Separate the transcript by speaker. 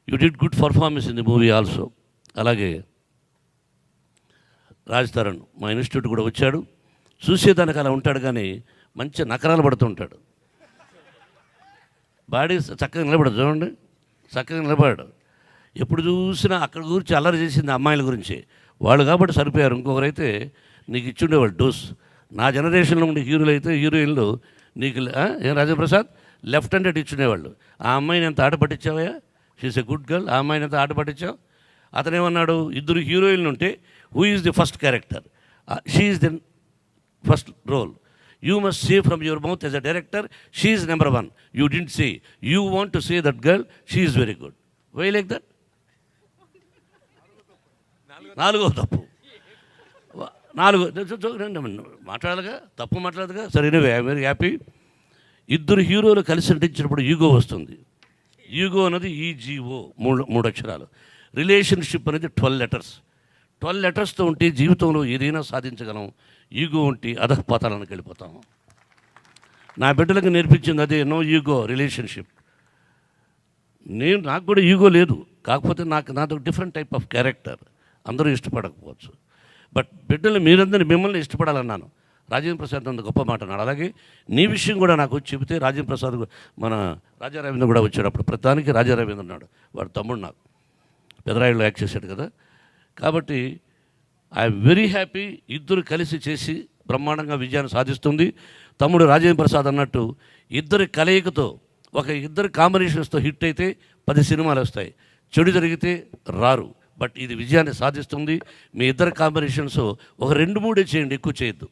Speaker 1: You did good performance in the movie also. అలాగే రాజ్ తరుణ్ మా institute కూడా వచ్చాడు. చూసేదానికి అలా ఉంటాడు కానీ మంచి నకరాలు పడుతుంటాడు. బాడీ చక్కగా నిలబడదు, చూడండి చక్కగా నిలబడాడు. ఎప్పుడు చూసినా అక్కడ గురించి అల్లరి చేసింది అమ్మాయిల గురించి. వాళ్ళు కాబట్టి సరిపోయారు. ఇంకొకరైతే నీకు ఇచ్చుండేవాళ్ళు డోస్. నా జనరేషన్లో ఉండే హీరోలు అయితే హీరోయిన్లు నీకు ఏం రాజప్రసాద్ లెఫ్ట్ హ్యాండెడ్ ఇచ్చుండేవాళ్ళు. ఆ అమ్మాయిని ఎంత ఆట పట్టించావా? She is a good girl. ఆ అమ్మాయిని ఎంత ఆట పట్టించావు? అతనేమన్నాడు, ఇద్దరు హీరోయిన్లు ఉంటే who is the first character? She is the first role. You must say from your mouth as a director, she is number one. You didn't say. You want to say that girl, she is very good. Why like that? నాలుగో తప్పు. మాట్లాడదుగా, తప్పు మాట్లాడదుగా. సరే, very happy. ఇద్దరు హీరోలు కలిసి నటించినప్పుడు ego వస్తుంది. Ego అనేది ఈజీఓ, మూడు అక్షరాలు. రిలేషన్షిప్ అనేది 12 letters. 12 letters ఉంటే జీవితంలో ఏదైనా సాధించగలం. ఈగో ఉంటే అధఃపాతాలకు వెళ్ళిపోతాము. నా బిడ్డలకు నేర్పించింది అదే, నో ఈగో రిలేషన్షిప్. నాకు కూడా ఈగో లేదు, కాకపోతే నాతో డిఫరెంట్ టైప్ ఆఫ్ క్యారెక్టర్. అందరూ ఇష్టపడకపోవచ్చు, బట్ బిడ్డలు మిమ్మల్ని ఇష్టపడాలన్నాను. రాజేంద్ర ప్రసాద్ అంత గొప్ప మాట అన్నాడు. అలాగే నీ విషయం కూడా నాకు వచ్చి చెబితే రాజేంద్ర ప్రసాద్, మన రాజా రవీంద్ర కూడా వచ్చాడు. అప్పుడు ప్రతిదానికి రాజా రవీంద్ర ఉన్నాడు. వాడు తమ్ముడు, నాకు పెదరాయుడులో యాక్ట్ చేశాడు కదా. కాబట్టి ఐఎమ్ వెరీ హ్యాపీ. ఇద్దరు కలిసి చేసి బ్రహ్మాండంగా విజయాన్ని సాధిస్తుంది. తమ్ముడు రాజేంద్ర ప్రసాద్ అన్నట్టు ఇద్దరి కలయికతో, ఇద్దరు కాంబినేషన్స్తో హిట్ అయితే 10 సినిమాలు వస్తాయి. చెడు జరిగితే రారు. బట్ ఇది విజయాన్ని సాధిస్తుంది. మీ ఇద్దరు కాంబినేషన్స్ ఒక 2-3 చేయండి, ఎక్కువ చేయొద్దు.